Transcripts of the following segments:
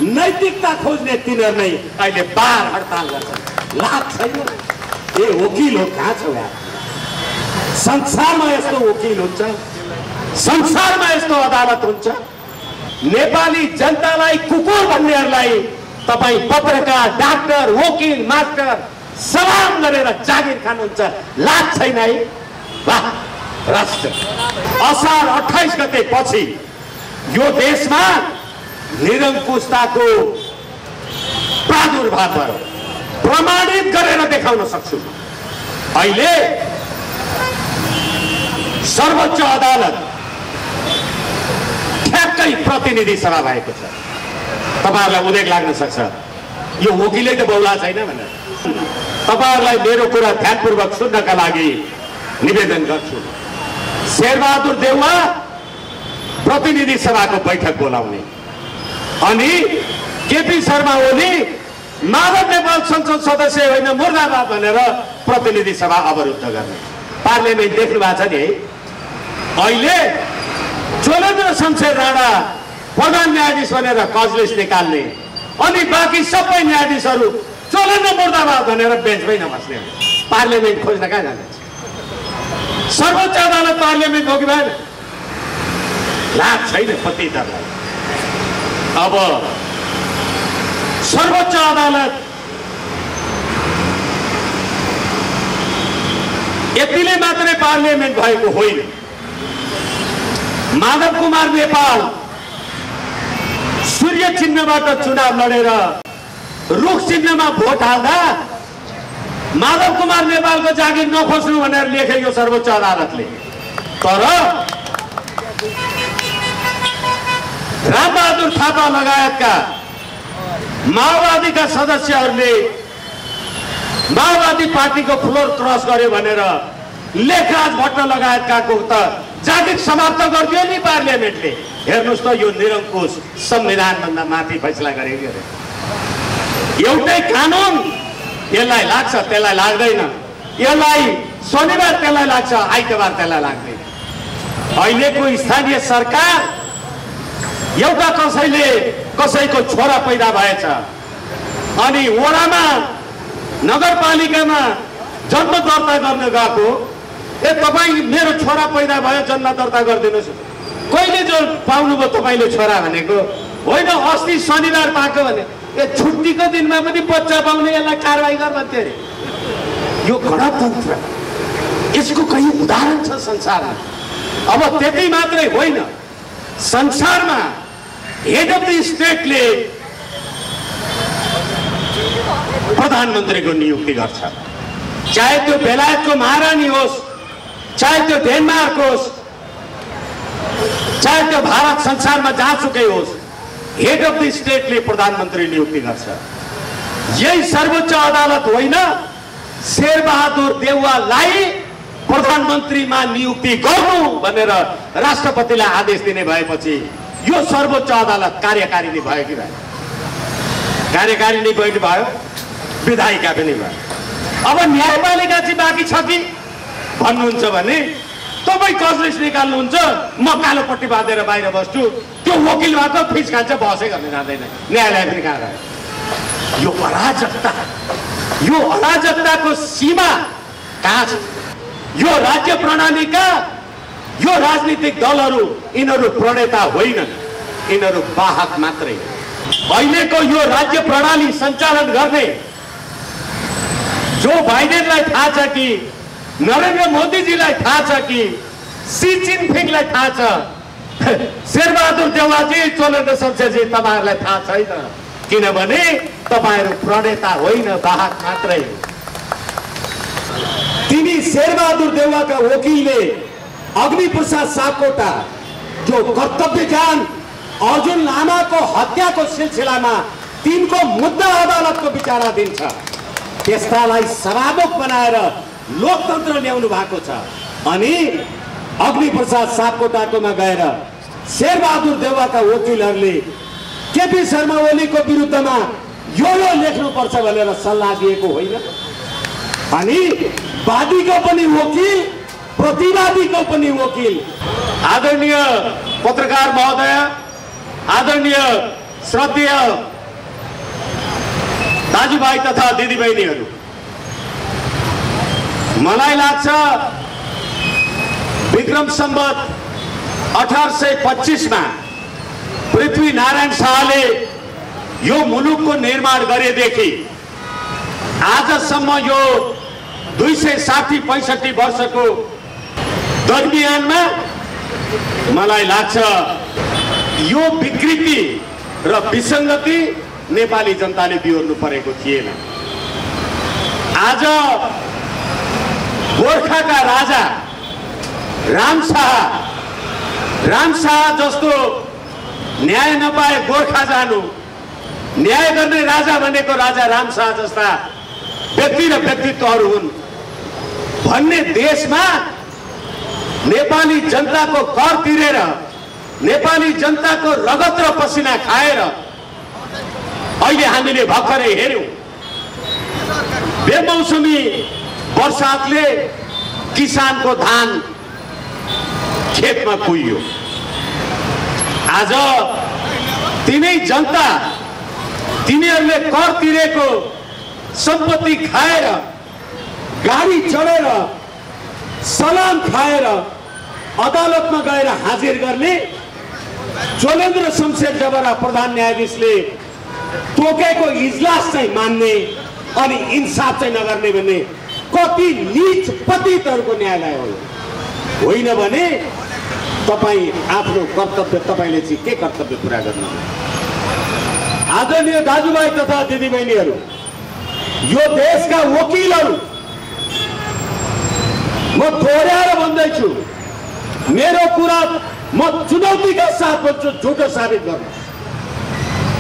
नैतिकता खोज्ने तिनीहरू नै अहिले बार हडताल गर्छन्। लाभ छैन। ए वकिल हो कहाँ छ यार? संसारमा यस्तो वकिल हुन्छ? संसारमा यस्तो अदालत हुन्छ? नेपाली जनतालाई कुकुर भन्नेहरूलाई तपाईँ पत्रकार, डाक्टर, वकिल, मास्टर सलाम गरेर जागिर खानुहुन्छ। लाज छैन है? वाह राष्ट्र। असार 28 गते पछि यो देशमा निरङ्कुशताको प्रादुर्भाव भयो। प्रमाणित गरेर देखाउन सक्छु। अहिले सर्वोच्च अदालत ठ्याक्कै प्रतिनिधि सभा भएको छ। तपाईहरुलाई उदेक लाग्न सक्छ यो वकिलै त बौला छैन भनेर। तपाईहरुलाई मेरो कुरा ध्यानपूर्वक सुन्नका लागि निवेदन गर्छु। शेरबहादुर देउवा प्रतिनिधि सभाको बैठक बोलाउने अनि केपी शर्मा ओली माधव नेपाल संसद सदस्य होइन मुर्दाबाद भनेर प्रतिनिधि सभा अवरुद्ध गर्ने। पार्लियामेन्ट देख्नु भएको छ नि है? अहिले ज्वलेन्द्र शमशेर राणा प्रधान न्यायाधीश भनेर कजलेस निकाल्ने अनि बाँकी सबै न्यायाधीशहरू ज्वलेन्द्र मुर्दाबाद भनेर बेन्चमै नबस्ने। पार्लियामेन्ट खोज्न कहाँ जान्छ? सर्वोच्च अदालत पार्लियामेन्ट हो कि भएन? लाज छैन पतितहरूलाई। अब सर्वोच्च अदालत यतिले मात्रै पार्लियामेन्ट भएको होइन। माधव कुमार नेपाल सूर्य चिन्हबाट चुनाव लडेर रुख चिन्हमा भोट हाल्दा माधव कुमार नेपालको जागिर नखोज्नु भनेर लेखेको सर्वोच्च अदालतले। तर रामबहादुर थापा लगायतका माओवादीका सदस्यहरूले माओवादी पार्टीको फ्लोर क्रस गर्यो भनेर लेखराज भट्ट लगायतका त जागिर समाप्त गरिदियो नि पार्लियामेन्टले। हेर्नुस् त यो निरङ्कुश संविधान भन्दा माथि फैसला गरेको अरे। एउटै कानुन यसलाई लाग्छ त्यसलाई लाग्दैन, यसलाई शनिबार त्यसलाई लाग्छ आइतबार त्यसलाई लाग्दैन। अहिलेको स्थानीय सरकार एउटा कसैले कसैको छोरा पैदा भएछ अनि वडामा नगरपालिकामा जन्म दर्ता गर्न गएको, ए तपाईँ मेरो छोरा पैदा भयो जन्म दर्ता गरिदिनुहोस्। कहिले जो पाउनुभयो तपाईँले छोरा भनेको? होइन अस्ति शनिबार पाएको भने ए छुट्टीको दिनमा पनि बच्चा पाउने यसलाई कारवाही गर्नुहुन्थ्यो अरे। यो गणतन्त्र, यसको कहीँ उदाहरण छ संसारमा? अब त्यति मात्रै होइन, संसारमा हेड अफ द स्टेटले प्रधानमन्त्रीको नियुक्ति गर्छ। चाहे त्यो बेलायतको महारानी होस्, चाहे त्यो डेनमार्क होस्, चाहे त्यो भारत संसारमा जहाँसुकै होस्, हेड अफ द स्टेटले प्रधानमन्त्री नियुक्ति गर्छ। यही सर्वोच्च अदालत होइन शेरबहादुर देउवालाई प्रधानमन्त्रीमा नियुक्ति गर्नु भनेर राष्ट्रपतिलाई आदेश दिने भएपछि यो सर्वोच्च अदालत कार्यकारिणी भयो कि भयो? कार्यकारिणी पनि भयो, विधायिका पनि भयो। अब न्यायपालिका चाहिँ बाँकी छ कि भन्नुहुन्छ भने तपाईँ कजलेस निकाल्नुहुन्छ, म कालो पट्टी बाँधेर बाहिर बस्छु, त्यो वकिल भएको फिस खान्छ, बहसै गर्न जाँदैन, न्यायालय पनि कहाँ गयो? यो अराजकता, यो अराजकताको सीमा कहाँ छ? यो राज्य प्रणालीका यो राजनीतिक दलहरू यिनीहरू प्रणेता होइनन्, यिनीहरू वाहक मात्रै। अहिलेको यो राज्य प्रणाली सञ्चालन गर्ने जो बाइडेनलाई थाहा छ कि नरेन्द्र मोदीजीलाई थाहा छ कि सी जिनपिङलाई थाहा छ, शेरबहादुर देउवाजी, ज्वलेन्द्र शमशेरजी तपाईँहरूलाई थाहा छैन। किनभने तपाईँहरू प्रणेता होइन, वाहक मात्रै। तिनी शेरबहादुर देउवाका वकिलले अग्निप्रसाद सापकोटा जो कर्तव्यज्ञान अर्जुन लामाको हत्याको सिलसिलामा तिनको मुद्दा अदालतको विचाराधीन छ, त्यस्तालाई सभामुख बनाएर लोकतन्त्र ल्याउनु भएको छ। अनि अग्निप्रसाद सापकोटाकोमा गएर शेरबहादुर देउवाका वकिलहरूले केपी शर्मा ओलीको विरुद्धमा यो लेख्नुपर्छ भनेर सल्लाह दिएको होइन। अनि वादीको पनि वकिल, प्रतिवादीको पनि वकिल। आदरणीय पत्रकार महोदय, आदरणीय श्रद्धेय दाजुभाइ तथा दिदीबहिनीहरू, मलाई लाग्छ विक्रम सम्वत 1825 में पृथ्वीनारायण शाहले यो मुलुकको निर्माण गरेदेखि आजसम्म यो 260-65 वर्षको दरमियानमा मलाई लाग्छ यो विकृति र विसङ्गति नेपाली जनताले बिहोर्नु परेको थिएन। आज गोर्खाका राजा रामशाह जस्तो न्याय नपाए गोर्खा जानु, न्याय गर्ने राजा भनेको राजा रामशाह जस्ता व्यक्ति र व्यक्तित्वहरू हुन् भन्ने देशमा नेपाली जनताको कर तिरेर, नेपाली जनताको रगत र पसिना खाएर अहिले हामीले भर्खरै हेर्यौं बेमौसमी वर्षातले किसानको धान खेतमा कुहियो। आज तिनै जनता तिनीहरूले कर तिरेको सम्पत्ति खाएर, गाडी चढेर, सलाम खाएर अदालतमा गएर हाजिर गर्ने चोलेन्द्र शमशेर जबरा प्रधान न्यायाधीशले तोकेको इजलास चाहिँ मान्ने अनि इन्साफ चाहिँ नगर्ने भन्ने कति नीच पतितहरूको न्यायालय हो। होइन भने तपाईँ आफ्नो कर्तव्य, तपाईले चाहिँ के कर्तव्य पुरा गर्नु? आदरणीय दाजुभाइ तथा दिदीबहिनीहरू, यो देशका वकिलहरू, म दोहोऱ्याएर भन्दैछु, मेरो कुरा म चुनौतीका साथ भन्छु, झुटो साबित गर्नु।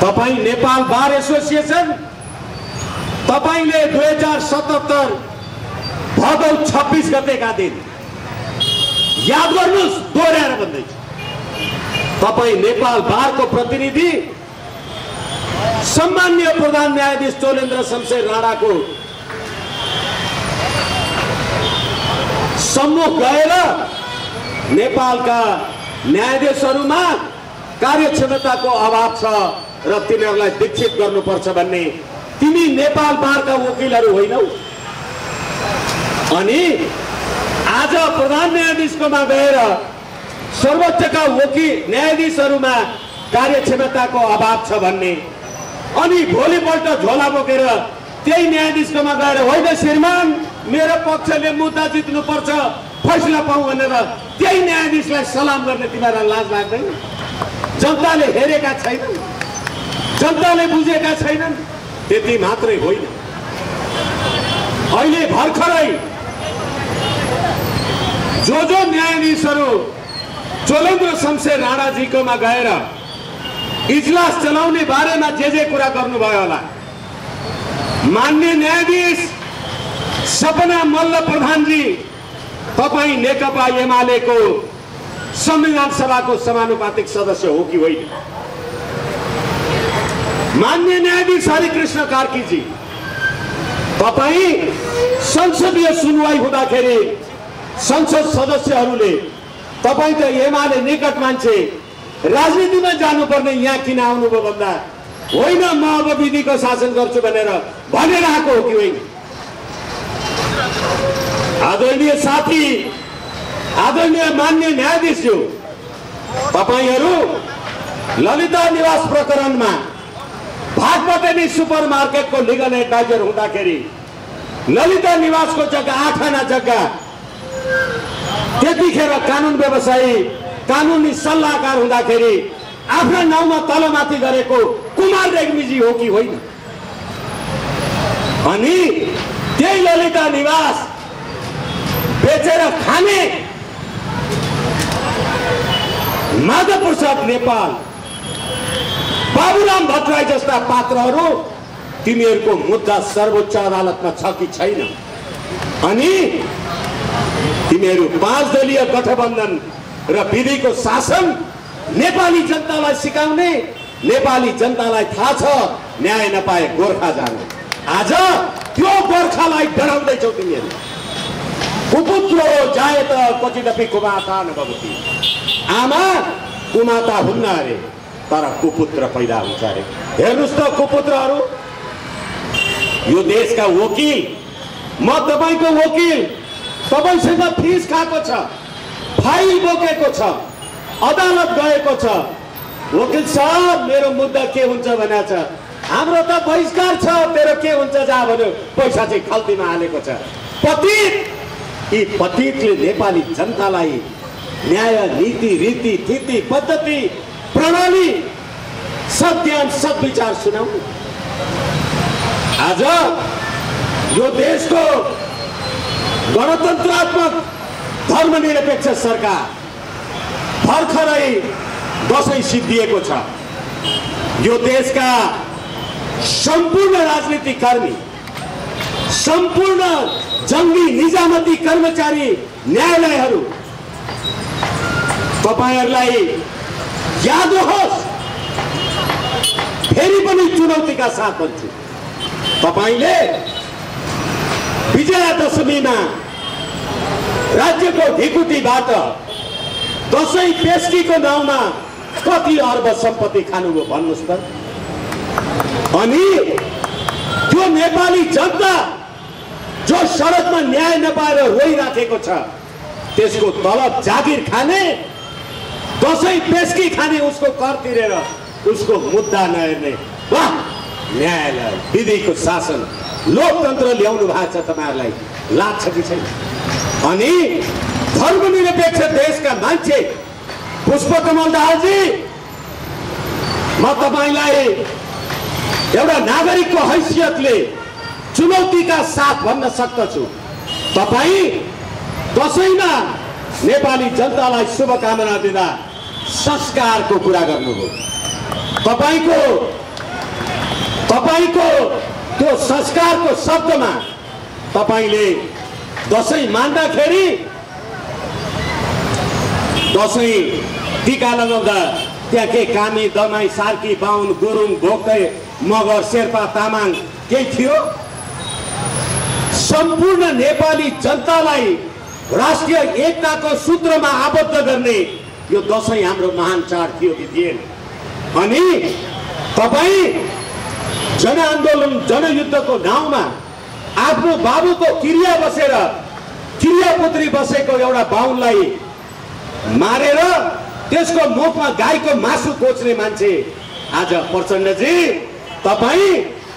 तपाईँ नेपाल बार एसोसिएसन, तपाईले 2077 भदौ 26 गतेका दिन याद गर्नुहोस्, दोहोऱ्याएर भन्दैछु, तपाईँ नेपाल बारको प्रतिनिधि सम्माननीय प्रधान न्यायाधीश चोलेन्द्र शमशेर राणाको सम्मुख गएर नेपालका न्यायाधीशहरूमा कार्यक्षमताको अभाव छ र तिनीहरूलाई दीक्षित गर्नुपर्छ भन्ने तिमी नेपाल बारका वकिलहरू होइनौ। अनि आज प्रधान न्यायाधीशकोमा गएर सर्वोच्चका वकिल न्यायाधीशहरूमा कार्यक्षमताको अभाव छ भन्ने, अनि भोलिपल्ट झोला बोकेर त्यही न्यायाधीशकोमा गएर होइन श्रीमान मेरो पक्षले मुद्दा जित्नुपर्छ, फैसला पाऊ भनेर त्यही न्यायाधीशलाई सलाम गर्ने तिमीहरूलाई लाज लाग्दैन? जनताले हेरेका छैनन्, जनताले बुझेका छैनन्। त्यति मात्रै होइन, अहिले भर्खरै जो न्यायाधीशहरू चोलेन्द्र शमशेर राणाजीकोमा गएर इजलास चलाउने बारेमा जे कुरा गर्नुभयो होला, मान्य न्यायाधीश सपना मल्ल प्रधानजी, तपाईँ नेकपा एमालेको संविधान सभाको समानुपातिक सदस्य हो कि होइन? मान्य न्यायाधीश हरिकृष्ण कार्कीजी, तपाईँ संसदीय सुनवाई हुँदाखेरि संसद सदस्यहरूले, तपाईँ त एमाले निकट मान्छे, राजनीतिमा जानुपर्ने यहाँ किन आउनुभयो भन्दा होइन म अब विधिको शासन गर्छु भनेर भनेर आएको हो कि होइन? आदरणीय साथी, आदरणीय मान्य न्यायाधीशज्यू, तपाईहरू ललिता निवास प्रकरणमा भागपटेनी सुपर मार्केटको लिगल एडभाइजर हुँदाखेरि ललिता निवासको जग्गा 8 आना जग्गा त्यतिखेर कानुन व्यवसायी, कानुनी सल्लाहकार हुँदाखेरि आफ्ना नाउँमा तलमाथि गरेको कुमार रेग्मीजी हो कि होइन? अनि त्यही ललिता निवास बेचेर खाने माधव प्रसाद नेपाल, बाबुराम भट्टराई जस्ता पात्रहरू, तिनीहरूको मुद्दा सर्वोच्च अदालतमा छ कि छैन? अनि तिमीहरू 5 दलीय गठबन्धन र विधिको शासन नेपाली जनतालाई सिकाउने, नेपाली जनतालाई थाहा छ न्याय नपाए गोर्खा जाने। आज त्यो गोर्खालाई डराउँदैछौ तिमीहरू। कुपुत्र जाए त क्वचिदपि कुमाता नभवति, आमा कुमाता हुन्न अरे तर कुपुत्र पैदा हुन्छ अरे। हेर्नुस् त कुपुत्रहरू, यो देशका वकिल, म तपाईको वकिल, तपाईसँग फीस खाएको छ, फाइल बोकेको छ, अदालत गएको छ। वकिल साहब मेरो मुद्दा के हुन्छ भनेको छ, हाम्रो त बहिष्कार छ, मेरो के हुन्छ जा भन्यो, पैसा चाहिँ खल्तीमा हालेको छ। पतित, यी पतितले नेपाली जनतालाई न्याय, नीति, रीति, थिति, पद्धति, प्रणाली, सत्यान, सद्विचार सुनाउनु। आज यो देशको गणतन्त्रात्मक धर्मनिरपेक्ष सरकार भर्खरै दशैं सिद्धिएको छ। यो देशका सम्पूर्ण राजनीतिक कर्मी, सम्पूर्ण जंगी निजामती कर्मचारी, न्यायालयहरू, तपाईहरुलाई याद रहोस्, फेरि पनि चुनौतीका साथ भन्छु, तपाईले विजयादशमीमा राज्यको ढिकुटीबाट दशैं पेस्कीको नाउँमा कति अर्ब सम्पत्ति खानुभयो भन्नुस् त। अनि त्यो नेपाली जनता जो सडकमा न्याय नपाएर रोइराखेको छ, त्यसको तलब जागिर खाने, दशैं पेस्की खाने, उसको कर तिरेर उसको मुद्दा नहेर्ने, वाह न्यायालय, विधिको शासन, लोकतन्त्र ल्याउनु भएको छ। तपाईहरुलाई लाग्छ कि छैन? अनि धर्मनिरपेक्ष देशका मान्छे पुष्पकमल दाहालजी, म तपाईलाई एउटा नागरिकको हैसियतले चुनौतीका साथ भन्न सक्दछु, तपाई दशैंमा नेपाली जनतालाई शुभकामना दिँदा संस्कारको कुरा गर्नुभयो। तपाईको त्यो संस्कारको शब्दमा तपाईले दशैं मान्दाखेरि, दशैं टीका लगाउँदा त्यहाँ के कामी, दमाई, सार्की, बाहुन, गुरुङ, भोक्ते, मगर, शेर्पा, तामाङ केही थियो? सम्पूर्ण नेपाली जनतालाई राष्ट्रिय एकताको सूत्रमा आबद्ध गर्ने यो दशैं हाम्रो महान चाड थियो कि थिएन? अनि तपाई जनआन्दोलन, जनयुद्धको नाउँमा आफ्नो बाबुको क्रिया बसेर, क्रियापुत्री बसेको एउटा बाहुनलाई मारेर त्यसको मुखमा गाईको मासु कोच्ने मान्छे आज प्रचण्डजी, तपाई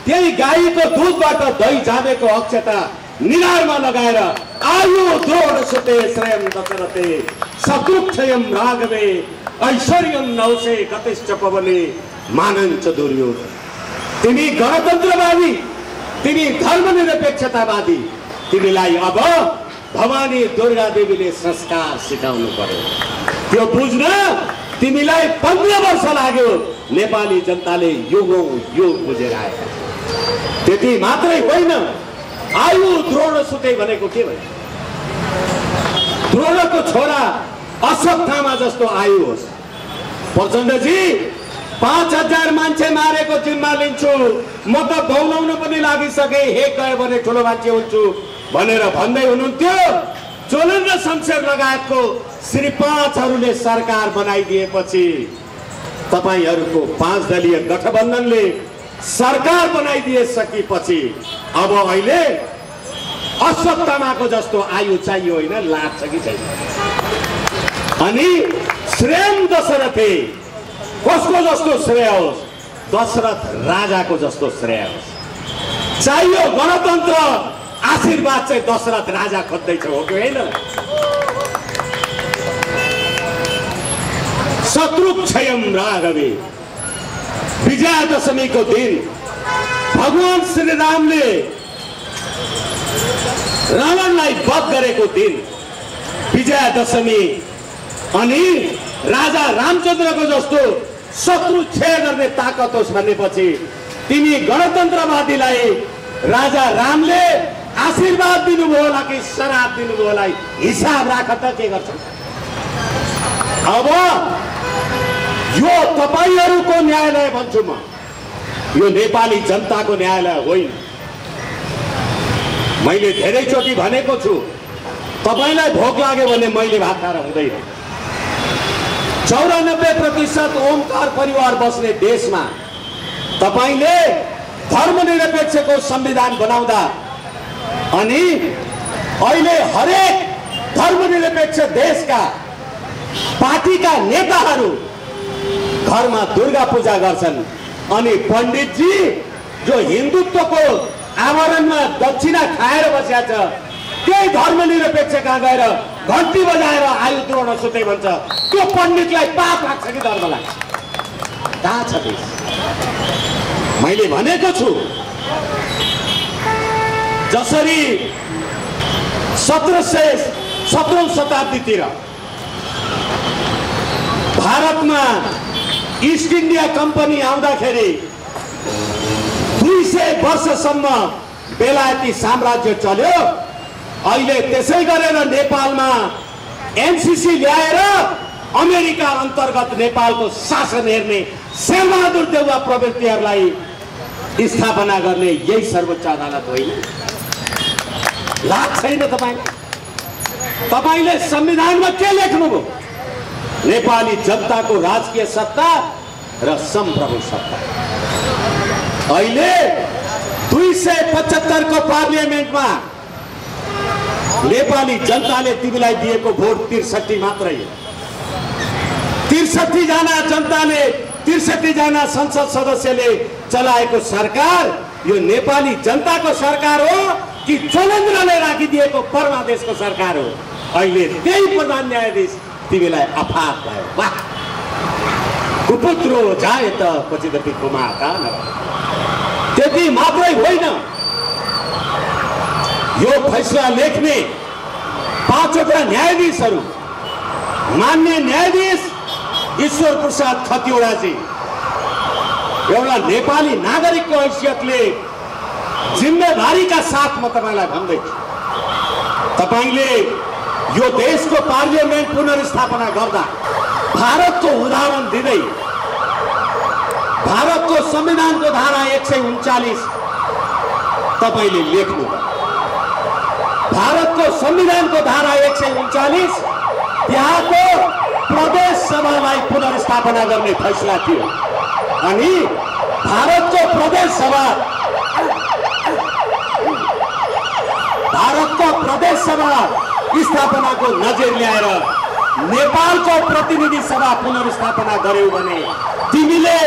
त्यही गाईको दुधबाट दही जामेको अक्षता निधारमा लगाएर आयु द्रोण सुते श्रेयम दशरथे शत्रुक्षयम राघवे ऐश्वर्यम नवसे गतिश्च पवने मानञ्च दुर्योधन। तिमी गणतन्त्रवादी, तिमी धर्मनिरपेक्षतावादी, तिमीलाई अब भवानी दुर्गा देवीले संस्कार सिकाउनु पर्यो। त्यो बुझ्न तिमीलाई 15 वर्ष लाग्यो। नेपाली जनताले युगौं युग बुझेर आएका। त्यति मात्रै होइन, आयु द्रोण सुते भनेको के भने, द्रोणको छोरा अश्वत्थामा जस्तो आयु होस्। प्रचण्डजी 5000 मान्छे मारेको जिम्मा लिन्छु, म त बौलाउन पनि लागिसके, हे गयो भने ठुलो मान्छे हुन्छु भनेर भन्दै हुनुहुन्थ्यो। चोलेन्द्र शमशेर लगायतको श्री 5हरूले सरकार बनाइदिएपछि, तपाईहरुको 5 दलीय गठबन्धनले सरकार बनाइदिएसकेपछि अब अहिले अश्वत्थामाको जस्तो आयु चाहियो होइन, लाग्छ कि छैन? अनि श्रेयम दशरथे, कसको जस्तो श्रेय होस्? दशरथ राजाको जस्तो श्रेय होस्। चाहियो गणतन्त्र, आशीर्वाद चाहिँ दशरथ राजा खोज्दैछ, हो कि होइन? शत्रुक्षयम राघवे, विजयादशमीको दिन भगवान श्री रामले रावणलाई वध गरेको दिन विजयादशमी। अनि राजा रामचन्द्रको जस्तो शत्रु क्षय गर्ने ताकत होस् भनेपछि तिमी गणतन्त्रवादीलाई राजा रामले आशीर्वाद दिनुभयो होला कि श्राप दिनुभयो होला, हिसाब राख त के गर्छ? अब यो तपाईहरुको न्यायालय भन्छु म, यो नेपाली जनताको न्यायालय होइन। मैले धेरैचोटि भनेको छु, तपाईलाई भोक लाग्यो भने मैले भात खाएर हुँदैन। 94% ओमकार परिवार बस्ने देशमा तपाईले धर्मनिरपेक्षको संविधान बनाउँदा अनि अहिले हरेक धर्मनिरपेक्ष देशका पार्टीका नेताहरू घरमा दुर्गा पूजा गर्छन् अनि पण्डितजी जो हिन्दुत्वको आवरणमा दक्षिणा खाएर बसेका छ त्यही धर्मनिरपेक्ष कहाँ गएर घन्टी बजाएर आयु द्रोण सुते भन्छ त्यो पण्डितलाई पाप लाग्छ कि धर्म लाग्छ? कहाँ छ देश? मैले भनेको छु जसरी 17औं शताब्दीतिर भारतमा ईस्ट इन्डिया कम्पनी आउँदाखेरि 200 वर्षसम्म बेलायती साम्राज्य चल्यो। अहिले त्यसै गरेर नेपालमा एनसीसी ल्याएर अमेरिका अन्तर्गत नेपालको शासन हेर्ने शेरबहादुर देउवा प्रवृत्तिहरूलाई स्थापना गर्ने यही सर्वोच्च अदालत होइन? लाज छैन तपाईलाई? तपाईले संविधानमा के लेख्नुभयो? नेपाली जनताको राजकीय सत्ता र संप्रभु सत्ता। अहिले 275 को पार्लियामेन्टमा नेपाली जनताले तिमीलाई दिएको भोट 63 मात्रै हो। 63 जना जनताले 63 जना संसद सदस्यले चलाएको सरकार यो नेपाली जनताको सरकार हो कि चोलेन्द्रले राखिदिएको परमादेशको सरकार हो? अहिले त्यही प्रधान न्यायाधीश तिमीलाई अफात भयो। वाह! कुपुत्रो जाए त क्वचिदपि कुमाता न। त्यति मात्रै होइन, यो फैसला लेख्ने 5वटा न्यायाधीशहरू मान्य न्यायाधीश ईश्वर प्रसाद खतिवडाजी एउटा नेपाली नागरिकको हैसियतले जिम्मेवारीका साथ म तपाईलाई भन्दैछु, तपाईले यो देशको पार्लियामेन्ट पुनर्स्थापना गर्दा भारतको उदाहरण दिँदै भारतको संविधानको धारा 139 तपाईले लेख्नु। भारतको संविधानको धारा 139 त्यहाँको प्रदेश सभालाई पुनर्स्थापना गर्ने फैसला थियो अनि भारतको प्रदेश सभा स्थापनाको नजिर ल्याएर नेपालको प्रतिनिधि सभा पुनर्स्थापना गर्यौ भने तिमीले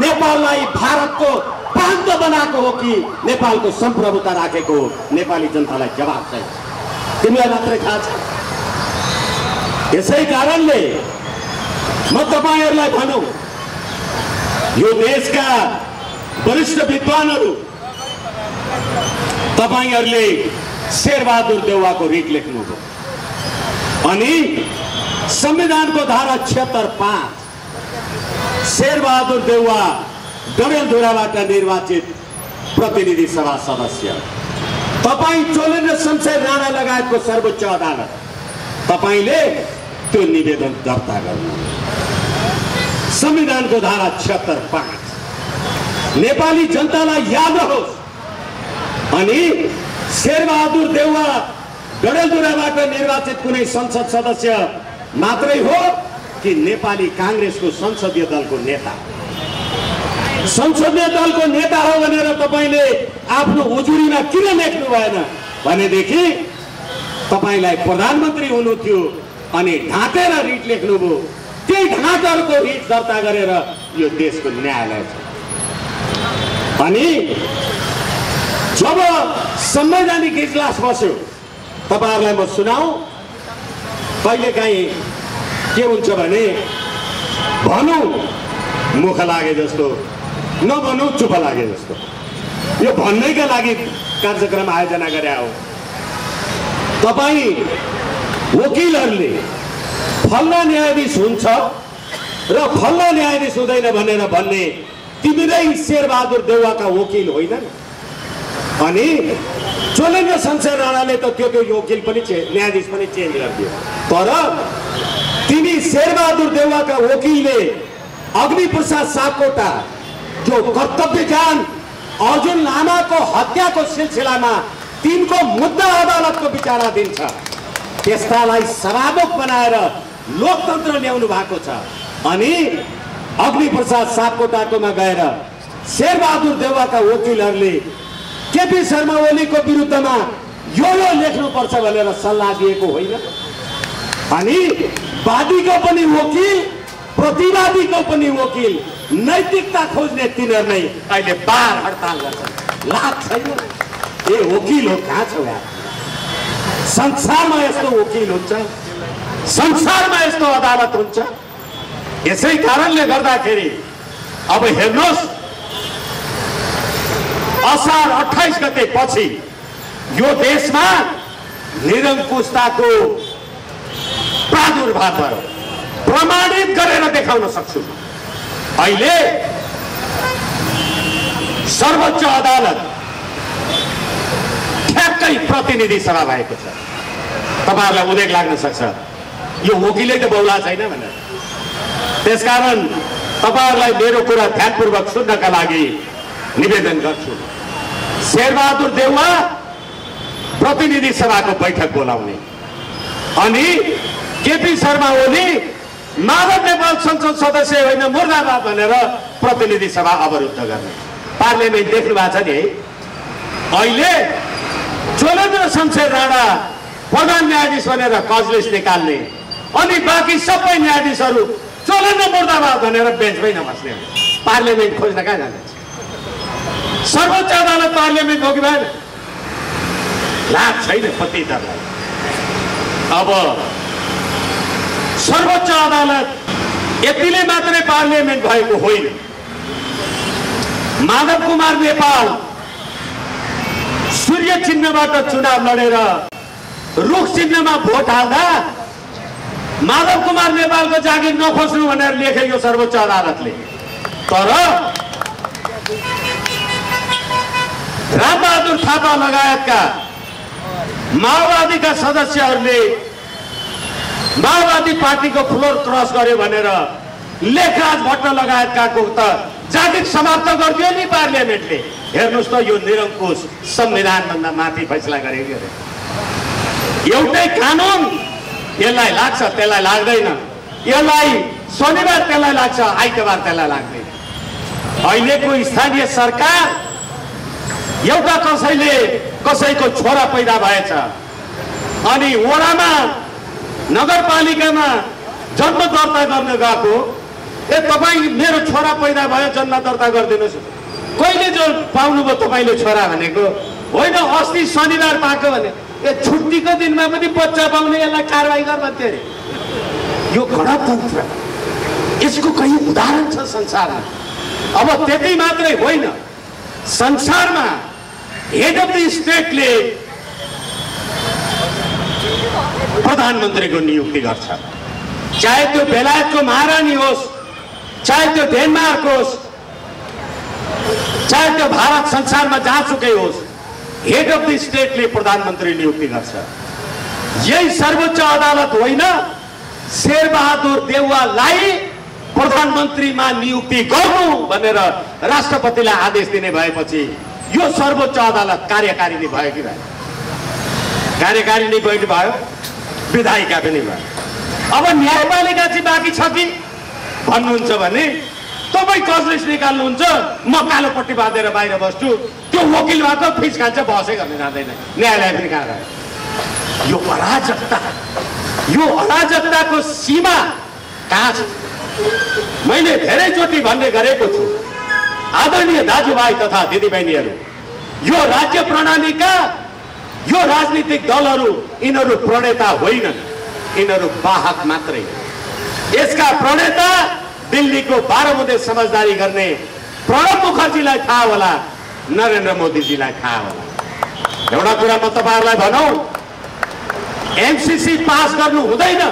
नेपाललाई भारतको प्रान्त बनाएको हो कि नेपालको सम्प्रभुता राखेको हो? नेपाली जनतालाई जवाफ चाहिन्छ। तिमीलाई मात्रै थाहा छ। यसै कारणले म तपाईहरुलाई भनौं, यो देशका वरिष्ठ विद्वानहरू तपाईहरुले शेरबहादुर देउवाको रिट लेख्नुभयो अनि संविधानको धारा 76(5) शेरबहादुर देउवा डडेलधुराबाट निर्वाचित प्रतिनिधि सभा सदस्य, तपाई चोलेन्द्र शमशेर राणा लगायतको सर्वोच्च अदालत तपाईले त्यो निवेदन दर्ता गर्नु। संविधानको धारा 76(5) नेपाली जनतालाई याद रहोस् अनि शेरबहादुर देउवा डडेलधुराबाट निर्वाचित कुनै संसद सदस्य मात्रै हो कि नेपाली कांग्रेसको संसदीय दलको नेता? संसदीय दलको नेता हो भनेर तपाईले आफ्नो उजुरीमा किन लेख्नु भएन भनेदेखि तपाईलाई प्रधानमन्त्री हुनु थियो अनि ढाँटेर रिट लेख्नुभयो। त्यही ढाँटरको रिट दर्ता गरेर यो देशको न्यायालय छ अनि जब संवैधानिक इजलास बस्यो तपाईहरुलाई म सुनाऊ। कहिलेकाहीँ के हुन्छ भने भनौं मुख लागे जस्तो, नभनौं चुप लागे जस्तो, यो भन्नैका लागि कार्यक्रम आयोजना गरे हो। तपाई वकिलहरूले फल्ना न्यायाधीश हुन्छ र फल्ना न्यायाधीश हुँदैन भनेर भन्ने तिमीरै शेरबहादुर देउवाका वकिल होइनन् अनि चोलेन्द्र शमशेर राणाले त त्यो वकिल पनि न्यायाधीश पनि चेन्ज गरिदियो। तर तिमी शेरबहादुर देउवाका वकिलले अग्निप्रसाद सापकोटा जो कर्तव्यजान अर्जुन लामाको हत्याको सिलसिलामा तिनको मुद्दा अदालतको विचाराधीन छ, त्यस्तालाई सभामुख बनाएर लोकतन्त्र ल्याउनु भएको छ अनि अग्निप्रसाद सापकोटाकोमा गएर शेरबहादुर देउवाका वकिलहरूले केपी शर्मा ओलीको विरुद्धमा यो लेख्नुपर्छ भनेर सल्लाह दिएको होइन। अनि वादीको पनि वकिल, प्रतिवादीको पनि वकिल, नैतिकता खोज्ने तिनीहरू नै अहिले बार हडताल गर्छन्। लाभ छैन। ए वकिल हो कहाँ छ यार? संसारमा यस्तो वकिल हुन्छ, संसारमा यस्तो अदालत हुन्छ। यसै कारणले गर्दाखेरि अब हेर्नुहोस्, असार 28 गते पछि यो देशमा निरङ्कुशताको प्रादुर्भाव भयो। प्रमाणित गरेर देखाउन सक्छु। अहिले सर्वोच्च अदालत ठ्याक्कै प्रतिनिधि सभा भएको छ। तपाईहरुलाई उदेक लाग्न सक्छ यो वकिलै त बौला छैन भनेर। त्यसकारण तपाईहरुलाई मेरो कुरा ध्यानपूर्वक सुन्नका लागि निवेदन गर्छु। शेरबहादुर देउवा प्रतिनिधि सभाको बैठक बोलाउने अनि केपी शर्मा ओली माधव नेपाल संसद सदस्य होइन मुर्दाबाद भनेर प्रतिनिधि सभा अवरुद्ध गर्ने। पार्लियामेन्ट देख्नु भएको छ नि है। अहिले चोलेन्द्र शमशेर राणा प्रधान न्यायाधीश भनेर कजलिस निकाल्ने अनि बाँकी सबै न्यायाधीशहरू चोलेन्द्र मुर्दाबाद भनेर बेन्चमै नबस्ने। पार्लियामेन्ट खोज्न कहाँ जान्छ? सर्वोच्च अदालत पार्लियामेन्ट हो कि भएन? लाभ छैन पतितहरूलाई। अब सर्वोच्च अदालत यतिले मात्रै पार्लियामेन्ट भएको होइन। माधव कुमार नेपाल सूर्य चिन्हबाट चुनाव लडेर रुख चिन्हमा भोट हाल्दा माधव कुमार नेपालको जागिर नखोज्नु भनेर लेखेको सर्वोच्च अदालतले। तर रामबहादुर थापा लगायतका माओवादीका सदस्यहरूले माओवादी पार्टीको फ्लोर क्रस गर्यो भनेर लेखराज भट्ट लगायतकाको त जागिर समाप्त गरिदियो नि पार्लियामेन्टले। हेर्नुहोस् त यो निरङ्कुश संविधानभन्दा माथि फैसला गरेको अरे। एउटै कानुन यसलाई लाग्छ त्यसलाई लाग्दैन, यसलाई शनिबार त्यसलाई लाग्छ आइतबार त्यसलाई लाग्दैन। अहिलेको स्थानीय सरकार एउटा कसैको छोरा पैदा भएछ अनि वडामा नगरपालिकामा जन्म दर्ता गर्न गएको, ए तपाईँ मेरो छोरा पैदा भयो जन्म दर्ता गरिदिनुहोस्। कहिले जो पाउनुभयो तपाईँले छोरा भनेको? होइन अस्ति शनिबार पाएको भने ए छुट्टीको दिनमा पनि बच्चा पाउने यसलाई कारवाही गर्न थियो अरे। यो गणतन्त्र, यसको कहीँ उदाहरण छ संसारमा? अब त्यति मात्रै होइन, संसारमा हेड अफ द स्टेटले प्रधानमन्त्रीको नियुक्ति गर्छ। चाहे त्यो बेलायतको महारानी होस्, चाहे त्यो डेनमार्क होस्, चाहे त्यो भारत संसारमा जहाँसुकै होस्, हेड अफ द स्टेटले प्रधानमन्त्री नियुक्ति गर्छ। यही सर्वोच्च अदालत होइन शेरबहादुर देउवालाई प्रधानमन्त्रीमा नियुक्ति गर्नु भनेर राष्ट्रपतिलाई आदेश दिने भएपछि यो सर्वोच्च अदालत कार्यकारिणी भयो कि भएन? कार्यकारिणी पनि भयो, विधायिका पनि भयो। अब न्यायपालिका चाहिँ बाँकी छ कि भन्नुहुन्छ भने तपाईँ कजलिस निकाल्नुहुन्छ, म कालोपट्टि बाँधेर बाहिर बस्छु, त्यो वकिल भएको फिस खान्छ, बहसै गर्न जाँदैन, न्यायालय पनि कहाँ गयो? यो अराजकता, यो अराजकताको सीमा कहाँ छ? मैले धेरैचोटि भन्ने गरेको छु, आदरणीय दाजुभाइ तथा दिदीबहिनीहरू, यो राज्य प्रणालीका यो राजनीतिक दलहरू यिनीहरू प्रणेता होइनन्, यिनीहरू वाहक मात्रै। यसका प्रणेता दिल्लीको 12 बुँदे समझदारी गर्ने प्रणब मुखर्जीलाई थाहा होला, नरेन्द्र मोदीजीलाई थाहा होला। एउटा कुरा म तपाईहरुलाई भनौं, एमसीसी पास गर्नु हुँदैन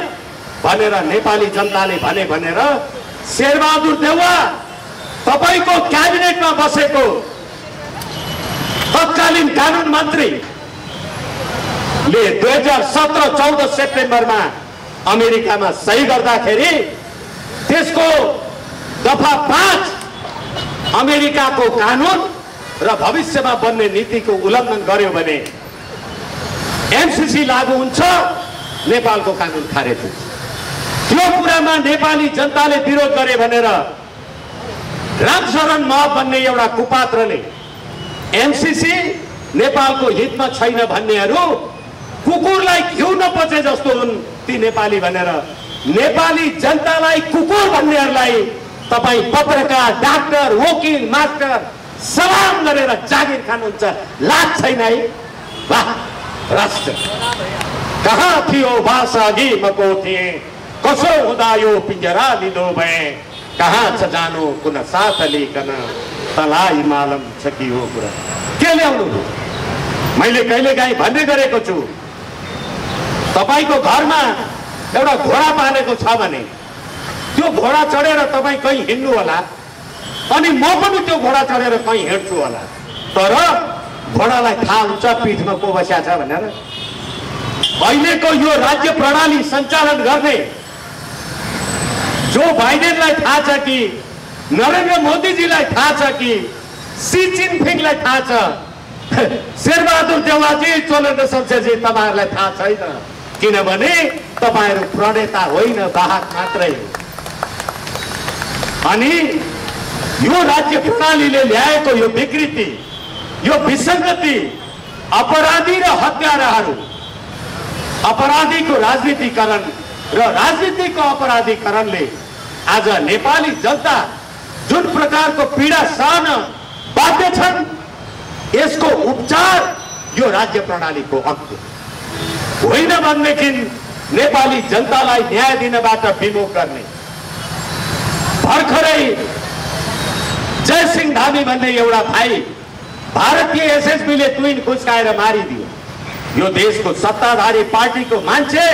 भनेर नेपाली जनताले भने भनेर शेरबहादुर देउवा तपाईको क्याबिनेटमा बसेको तत्कालीन कानुन मन्त्रीले 2017-14 सेप्टेम्बरमा अमेरिकामा सही गर्दाखेरि त्यसको दफा 5 अमेरिकाको कानुन र भविष्यमा बन्ने नीतिको उल्लङ्घन गर्यो भने एमसीसी लागू हुन्छ, नेपालको कानुन खारेज हुन्छ। त्यो कुरामा नेपाली जनताले विरोध गरे भनेर रामशरण महत भन्ने एउटा कुपात्रले एमसीसी नेपालको हितमा छैन भन्नेहरू कुकुरलाई घिउ नपचे जस्तो हुन् ती नेपाली भनेर नेपाली जनतालाई कुकुर भन्नेहरूलाई तपाई पत्रकार, डाक्टर, वकिल, मास्टर सलाम गरेर जागिर खानुहुन्छ। लाज छैन है? वाह राष्ट्र कहाँ थियो भाषा अघि मको थिए, कसो हुँदा यो पिंजरा लिँदो भए, कहाँ छ जानु कुन साथ लिकन तलाई मालम छ कि हो कुरा। के ल्याउनु? मैले कहिलेकाहीँ भन्ने गरेको छु, तपाईको घरमा एउटा घोडा पालेको छ भने त्यो घोडा चढेर तपाईँ कहीँ हिँड्नु होला, अनि म पनि त्यो घोडा चढेर कहीँ हिँड्छु होला, तर घोडालाई थाहा हुन्छ पीठमा को बस्या छ भनेर। अहिलेको यो राज्य प्रणाली सञ्चालन गर्ने जो बाइडेनलाई थाहा छ कि, नरेन्द्र मोदीजीलाई थाहा छ कि, सी जिनपिङलाई थाहा छ, शेरबहादुर देउवाजी, चोलेन्द्र शमशेरजी तपाईहरुलाई थाहा छैन, किनभने तपाईहरु प्रणेता होइन, वाहक मात्रै हो। अनि यो राज्य प्रणालीले ल्याएको यो विकृति, यो विसङ्गति, अपराधी र हत्याराहरू, अपराधीको राजनीतिकरण र राजनीतिको अपराधीकरणले आज नेपाली जनता जुन प्रकारको पीडा सहन बाध्य छन्, यसको उपचार यो राज्य प्रणालीको अंग होइन भनेदेखि नेपाली जनतालाई न्याय दिनबाट विमुख गर्ने। भर्खरै जयसिंह धामी भन्ने एउटा भाइ भारतीय एसएसबीले तुइन खुस्काएर मारिदियो। यो देशको सत्ताधारी पार्टीको मान्छे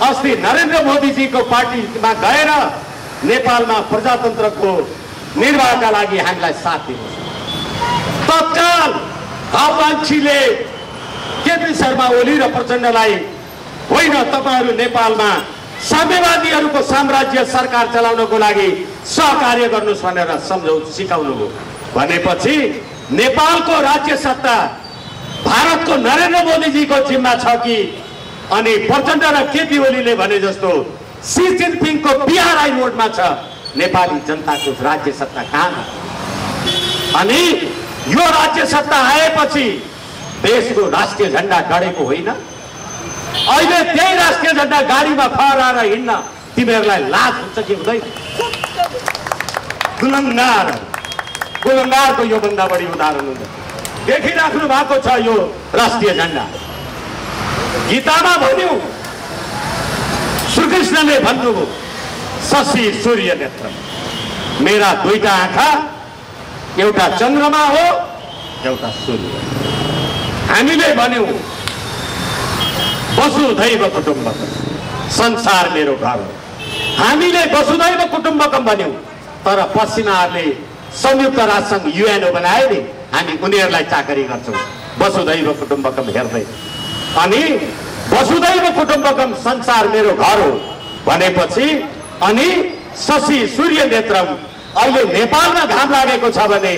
अस्ति नरेन्द्र मोदीजीको पार्टीमा गएर नेपालमा प्रजातन्त्रको निर्वाहका लागि हामीलाई साथ दिनुहोस्। तत्काल आवान्छीले केपी शर्मा ओली र प्रचण्डलाई होइन तपाईहरु नेपालमा साम्यवादीहरूको साम्राज्य सरकार चलाउनको लागि सहकार्य गर्नुहोस् भनेर सम्झौता सिकाउनुभयो। भनेपछि नेपालको राज्य सत्ता भारतको नरेन्द्र मोदीजीको जिम्मा छ कि, अनि प्रचण्ड र केपी ओलीले भने जस्तो सी जिनपिङको बिहाराई रोडमा छ, नेपाली जनताको राज्य सत्ता कहाँ? अनि यो राज्य सत्ता आएपछि देशको राष्ट्रिय झण्डा गडेको होइन। अहिले त्यही राष्ट्रिय झण्डा गाडीमा फहराएर हिँड्न तिमीहरूलाई लाज हुन्छ कि हुँदैन? गुलङ्गारको यो भन्दा बढी उदाहरण हुन्छ। देखिराख्नु भएको छ यो राष्ट्रिय झण्डा। गीतामा भन्यो, श्रीकृष्णले भन्नुभयो, शशि सूर्य नेत्र, मेरा दुईटा आँखा, एउटा चन्द्रमा हो एउटा सूर्य। हामीले भन्यौं वसुधैव कुटुम्बकम, संसार मेरो घर हो। हामीले वसुधैव कुटुम्बकम भन्यौं, तर पश्चिमाहरूले संयुक्त राष्ट्रसङ्घ युएनओ बनायो नि, हामी उनीहरूलाई चाकरी गर्छौं वसुधैव कुटुम्बकम हेर्दै। अनि वसुधैव कुटुम्बकम संसार मेरो घर हो भनेपछि, अनि शशि सूर्य नेत्रम, अहिले नेपालमा घाम लागेको छ भने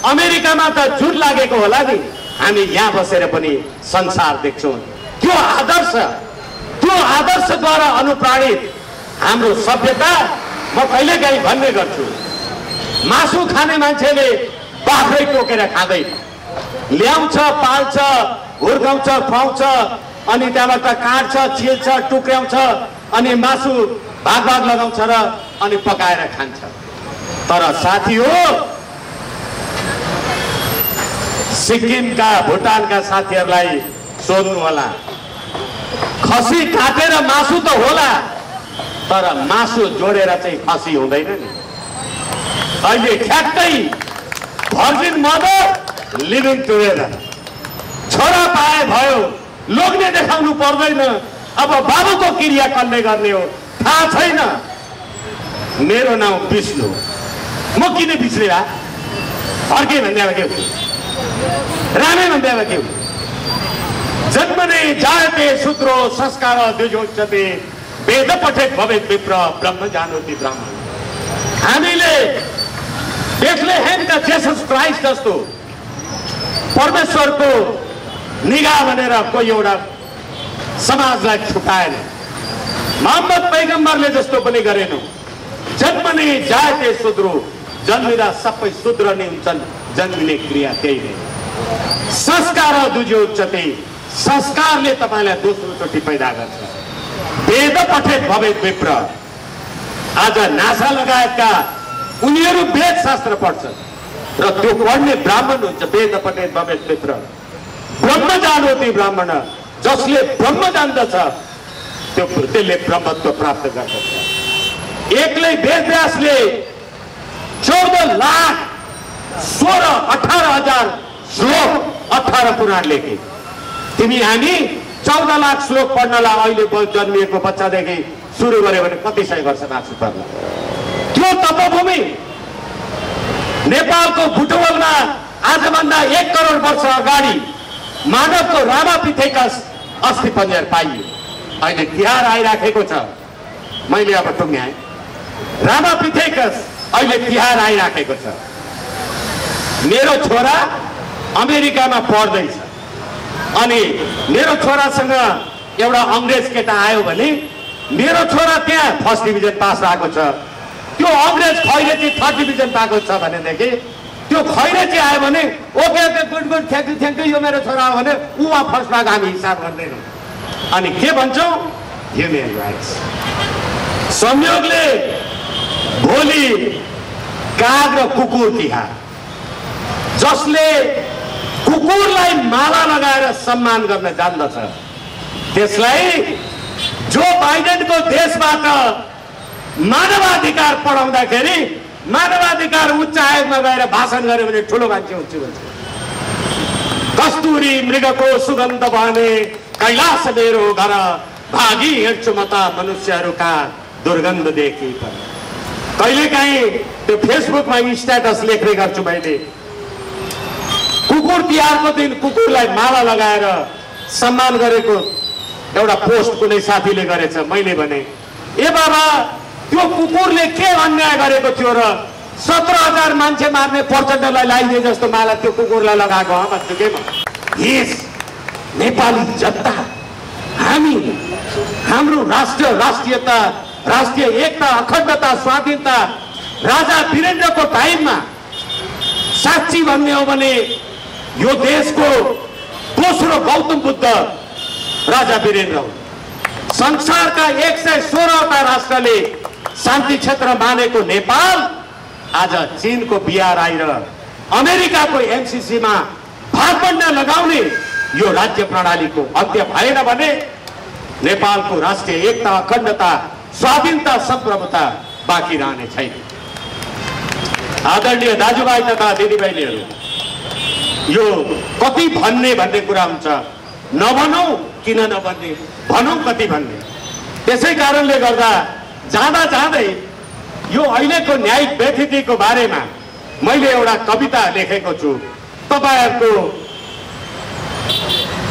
अमेरिकामा त जुन लागेको होला नि, हामी यहाँ बसेर पनि संसार देख्छौं। त्यो आदर्शद्वारा अनुप्राणित हाम्रो सभ्यता, म कहिलेकाहीँ भन्ने गर्छु, मासु खाने मान्छेले बाख्रै टोकेर खाँदैन, ल्याउँछ, पाल्छ, हुर्काउँछ, खुवाउँछ, अनि त्यहाँबाट काट्छ, छिल्छ, टुक्र्याउँछ, अनि मासु भाग भाग लगाउँछ र अनि पकाएर खान्छ। तर साथी हो, सिक्किमका, भुटानका साथीहरूलाई सोध्नु होला, खसी काटेर मासु त होला, तर मासु जोडेर चाहिँ खसी हुँदैन नि। अहिले ठ्याक्कै भर्जिन मदर लिभिङ टुगेदर, छोरा पाए भयो, लोग्ने देखाउनु पर्दैन, अब बाबुको क्रिया कसले गर्ने हो थाहा छैन। मेरो नाम विष्णु, म किन बिच्रे भा? अर्कै भन्दा के हो, रामै भन्दा के हो? जन्मने जायते शूद्रो संस्कार द्विजोच्यते, वेद पठेत भवेत विप्र ब्रह्म जानोति ब्राह्मण। हामीले बेथलेहेमका जेसस क्राइस्ट जस्तो परमेश्वरको निगाह भनेर कोही एउटा समाजलाई छुटाएन, मोहम्मद पैगम्बरले जस्तो पनि गरेनौं। जन्मने जायते शूद्रो, जन्मिँदा सबै शूद्र नै हुन्छन्, जन्मिने क्रिया त्यही नै। संस्कार दुज्यो उच्चते, संस्कारले तपाईँलाई दोस्रोचोटि पैदा गर्छ। वेद पठेत भवेत विप्र, आज नासा लगायतका उनीहरू वेद शास्त्र पढ्छन् र त्यो पढ्ने ब्राह्मण हुन्छ। वेद पठेत भवेत विप्र, ब्रह्म जानोति ब्राह्मण, जसले ब्रह्म जान्दछ त्यसले ब्रह्मत्व प्राप्त गर्दछ। एक्लै वेदव्यासले 14,16,18,000 श्लोक 18 पुराण लेखे। तिमी हामी 14 लाख श्लोक पढ्नलाई अहिले जन्मिएको बच्चादेखि सुरु गर्यो भने कति सय वर्ष लाग्छ पर्ला। त्यो तपोभूमि नेपालको बुटवलमा आजभन्दा 1 करोड वर्ष अगाडि मानवको रामापिथेकस अस्थि पञ्जर पाइयो। अहिले तिहार आइराखेको छ, मैले अब टुङ्ग्याएँ। रामापिथेकस अहिले तिहार आइराखेको छ। मेरो छोरा अमेरिकामा पढ्दैछ अनि मेरो छोरासँग एउटा अंग्रेज केटा आयो भने मेरो छोरा त्यहाँ फर्स्ट डिभिजन पास भएको छ, त्यो अंग्रेज खैरेची थर्ड डिभिजन पाएको छ भनेदेखि त्यो खैरेची आयो भने okay okay good good thank you yo मेरो छोरा हो भने ऊ वहाँ फर्स्ट भएको हामी हिसाब गर्दैनौँ। अनि के भन्छौँ? Human rights. संयोगले भोलि काग र कुकुर तिहार, जसले कुकुरलाई माला लगाएर सम्मान गर्न जान्दछ त्यसलाई जो बाइडेनको देशबाट मानवाधिकार पढाउँदाखेरि मानवाधिकार उच्च आयोगमा गएर भाषण गर्यो भने ठुलो मान्छे हुन्छु भन्छ। कस्तुरी मृगको सुगन्ध बहने कैलाश मेरो घर, भागी हिँड्छु म त मनुष्यहरूका दुर्गन्ध देखि। कहिलेकाहीँ त्यो फेसबुकमा स्ट्याटस लेख्ने गर्छु मैले। कुकुर तिहारको दिन कुकुरलाई माला लगाएर सम्मान गरेको एउटा पोस्ट कुनै साथीले गरेछ। मैले भने ए बाबा त्यो कुकुरले के अन्याय गरेको थियो र 17,000 मान्छे मार्ने प्रचण्डलाई लगाइदिए जस्तो माला त्यो कुकुरलाई लगाएको हो भन्छु के म। यस नेपाली जनता, हामी हाम्रो राष्ट्रियता, राष्ट्रिय एकता, अखण्डता, स्वाधीनता राजा वीरेन्द्रको टाइममा साँच्ची भन्ने हो भने यो देशको दोस्रो गौतम बुद्ध राजा वीरेन्द्र हो। संसारका 116वटा राष्ट्रले शान्ति क्षेत्र मानेको नेपाल आज चीनको BRI र अमेरिकाको MCC मा भागबण्ड लगाउने यो राज्य प्रणालीको अन्त्य भएन भने नेपालको राष्ट्रिय एकता, अखण्डता, स्वाधीनता, सम्प्रभुता बाँकी रहने छैन। आदरणीय दाजुभाइ तथा दिदीबहिनीहरू, यो कति भन्ने भन्ने कुरा हुन्छ। नभनौँ किन नभन्ने, भनौँ कति भन्ने। त्यसै कारणले गर्दा जाँदा जाँदै यो अहिलेको न्यायिक व्यथितिको बारेमा मैले एउटा कविता लेखेको छु। तपाईहरुको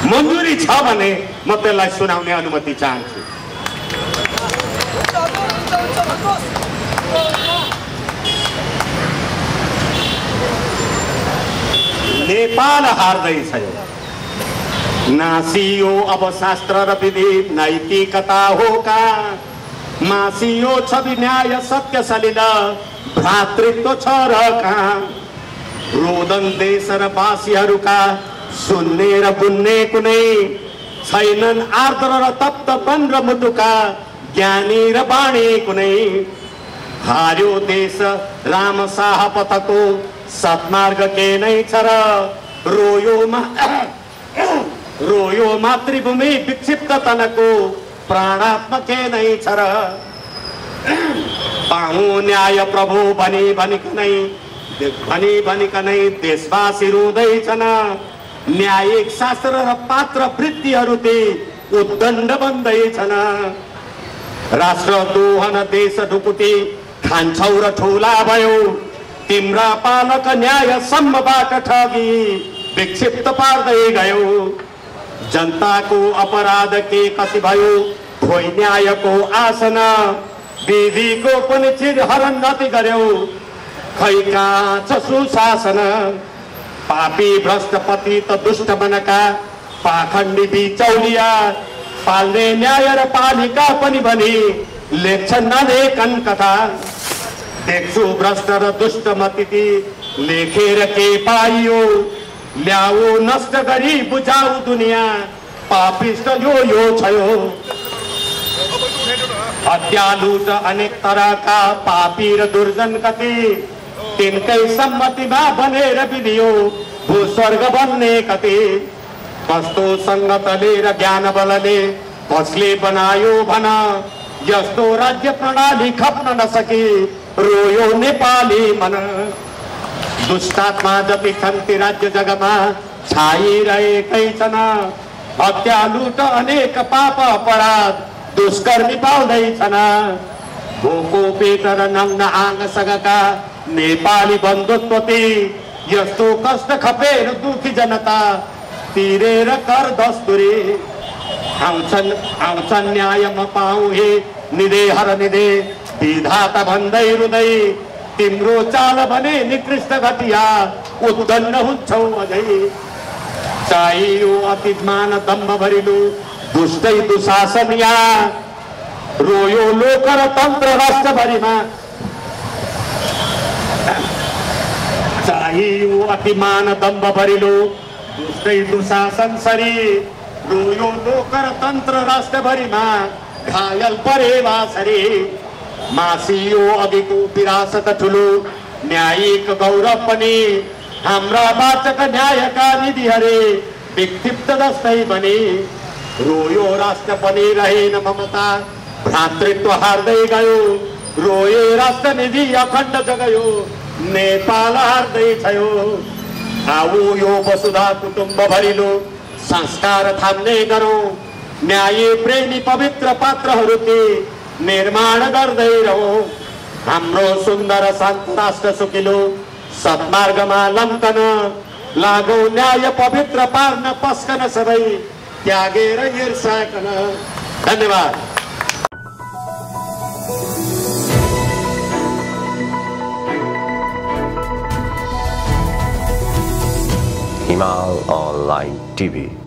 मन्जुरी छ भने म त्यसलाई सुनाउने अनुमति चाहन्छु। नेपाल हार्दैछ, नासियो अब शास्त्र र विधि नैतिकता हो का, मासियो छवि न्याय सत्य सलिल भ्रातृत्व छ र कहाँ, रोदन देश र वासीहरूका सुन्ने र बुन्ने कुनै छैनन्, आर्द्र र तप्त वन र मुटुका ज्ञानी र बाणी कुनै, हार्यो देश राम शाह पथको सत्मार्ग के नै छ र, रोयो मातृभूमि विक्षिप्त तनको प्राणात्म के नै छ र, पाऊँ न्याय प्रभु भनी भनिकनै देशवासी रुँदैछन्, न्यायिक शास्त्र र पात्र वृत्तिहरू ती उद्दण्ड बन्दैछन्, राष्ट्र दोहन देश ढुकुटी खान्छौ र ठुला भयो, तिम्रा पालक न्याय सम्मबाट ठगी विक्षिप्त पार्दै गयो, जनताको अपराध के कति भयो खोइ न्यायको आसन, विधिको पनि चिज हरण नति गर्यौ खै कहाँ छ सुशासन, पापी भ्रष्ट पतित दुष्ट मनका पाखण्डी बिचौलिया, पाल्ने न्याय र पालिका पनि भनी लेख्छन् नलेखन कथा, देख्छु भ्रष्ट र दुष्ट मतिथि लेखेर के पाइयो ल्याऊ नष्ट गरी बुझाऊ दुनियाँ पापिष्ट यो छयो हत्या लुट अनेक तरहका पापी र दुर्जन कति तिनकै सम्मतिमा बनेर बिलियो भूस्वर्ग बन्ने कति कस्तो सङ्गतले र ज्ञान बलले कसले बनायो भन यस्तो राज्य प्रणाली खप्न नसकी रोयो नेपाली मन दुष्टात्मा जति छन् ती राज्य जगमा छाइरहेकै छन् हत्या लुट अनेक पाप अपराध दुष्कर्मी पाउँदैछन् भोको पेट र नग्न आँगसँगका नेपाली बन्धुत्वती यस्तो कष्ट खपेर दुखी जनता तिरेर कर दस्तुरी आउँछन् न्यायमा पाऊ हे निधे हर निधे विधाता भन्दै रुँदै तिम्रो चाल भने निकृष्ट घटिया उद्दण्ड हुन्छौ अझै चाहियो अतिमान दम्भ भरिलो दुष्टै दुशासन या रोयो लोक र तन्त्र राष्ट्रभरिमा चाहियो अतिमान दम्भ भरिलो दुष्टै दुशासन सरी रोयो लोक र तन्त्र राष्ट्रभरिमा घायल परेवा सरी मासियो अघिको विरासत ठुलो न्यायिक गौरव पनि हाम्रा वाचक न्यायका निधिहरे विक्षिप्त जस्तै बने रोयो राष्ट्र पनि रहेन ममता भ्रातृत्व हार्दै गयो रोए राष्ट्र निधि अखण्ड जगयो नेपाल हार्दै छयो आऊ यो वसुधा कुटुम्ब भरिलो संस्कार थाम्ने गरौँ न्याय प्रेमी पवित्र पात्रहरूले निर्माण गर्दै रहौँ हाम्रो सुन्दर शान्त राष्ट्र सुकिलो सत्मार्गमा लम्कन लागौ न्याय पवित्र पार्न पस्कन सबै त्यागेर हिर्साकन धन्यवाद। Himal Online TV